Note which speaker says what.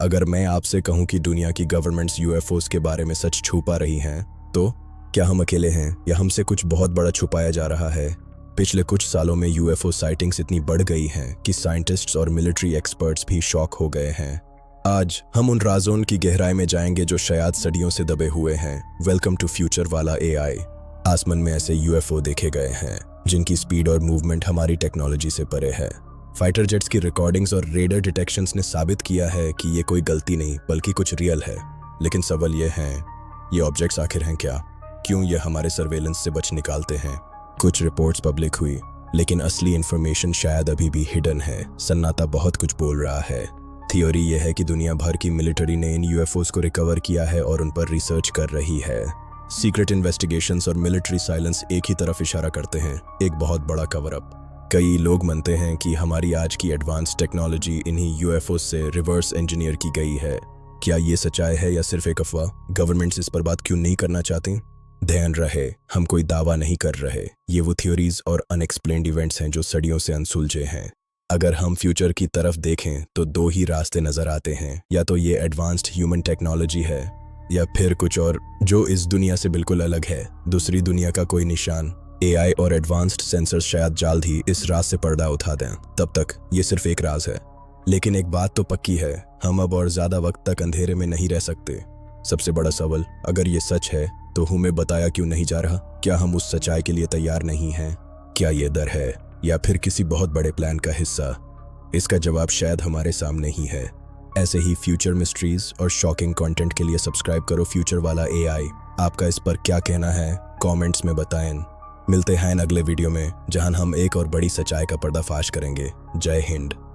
Speaker 1: अगर मैं आपसे कहूं कि दुनिया की गवर्नमेंट्स यूएफओस के बारे में सच छुपा रही हैं, तो क्या हम अकेले हैं या हमसे कुछ बहुत बड़ा छुपाया जा रहा है? पिछले कुछ सालों में यूएफओ साइटिंग्स इतनी बढ़ गई हैं कि साइंटिस्ट्स और मिलिट्री एक्सपर्ट्स भी शॉक हो गए हैं। आज हम उन राज़ों की गहराई में जाएंगे जो शायद सदियों से दबे हुए हैं। वेलकम टू फ्यूचर वाला एआई। आसमान में ऐसे यूएफओ देखे गए हैं जिनकी स्पीड और मूवमेंट हमारी टेक्नोलॉजी से परे है। फाइटर जेट्स की रिकॉर्डिंग्स और रेडर डिटेक्शंस ने साबित किया है कि ये कोई गलती नहीं बल्कि कुछ रियल है। लेकिन सवाल ये है, ये ऑब्जेक्ट्स आखिर हैं क्या? क्यों ये हमारे सर्वेलेंस से बच निकालते हैं? कुछ रिपोर्ट्स पब्लिक हुई, लेकिन असली इंफॉर्मेशन शायद अभी भी हिडन है। सन्नाटा बहुत कुछ बोल रहा है। थ्योरी ये है कि दुनिया भर की मिलिट्री ने इन यूएफओस को रिकवर किया है और उन पर रिसर्च कर रही है। सीक्रेट इन्वेस्टिगेशंस और मिलिट्री साइलेंस एक ही तरफ इशारा करते हैं, एक बहुत बड़ा कवर अप। कई लोग मानते हैं कि हमारी आज की एडवांस टेक्नोलॉजी इन्हीं यूएफओस से रिवर्स इंजीनियर की गई है। क्या ये सच्चाई है या सिर्फ एक अफवाह? गवर्नमेंट्स इस पर बात क्यों नहीं करना चाहती? ध्यान रहे, हम कोई दावा नहीं कर रहे। ये वो थ्योरीज और अनएक्सप्लेन्ड इवेंट्स हैं जो सदियों से अनसुलझे हैं। अगर हम फ्यूचर की तरफ देखें तो दो ही रास्ते नजर आते हैं, या तो ये एडवांस्ड ह्यूमन टेक्नोलॉजी है या फिर कुछ और जो इस दुनिया से बिल्कुल अलग है। दूसरी दुनिया का कोई निशान। एआई और एडवांस्ड सेंसर्स शायद जल्द ही इस राज से पर्दा उठा दें। तब तक ये सिर्फ एक राज है। लेकिन एक बात तो पक्की है, हम अब और ज्यादा वक्त तक अंधेरे में नहीं रह सकते। सबसे बड़ा सवाल, अगर ये सच है तो हमें बताया क्यों नहीं जा रहा? क्या हम उस सच्चाई के लिए तैयार नहीं हैं? क्या ये डर है या फिर किसी बहुत बड़े प्लान का हिस्सा? इसका जवाब शायद हमारे सामने ही है। ऐसे ही फ्यूचर मिस्ट्रीज और शॉकिंग कंटेंट के लिए सब्सक्राइब करो फ्यूचर वाला एआई। आपका इस पर क्या कहना है कमेंट्स में बताएं। मिलते हैं अगले वीडियो में, जहां हम एक और बड़ी सच्चाई का पर्दाफाश करेंगे। जय हिंद।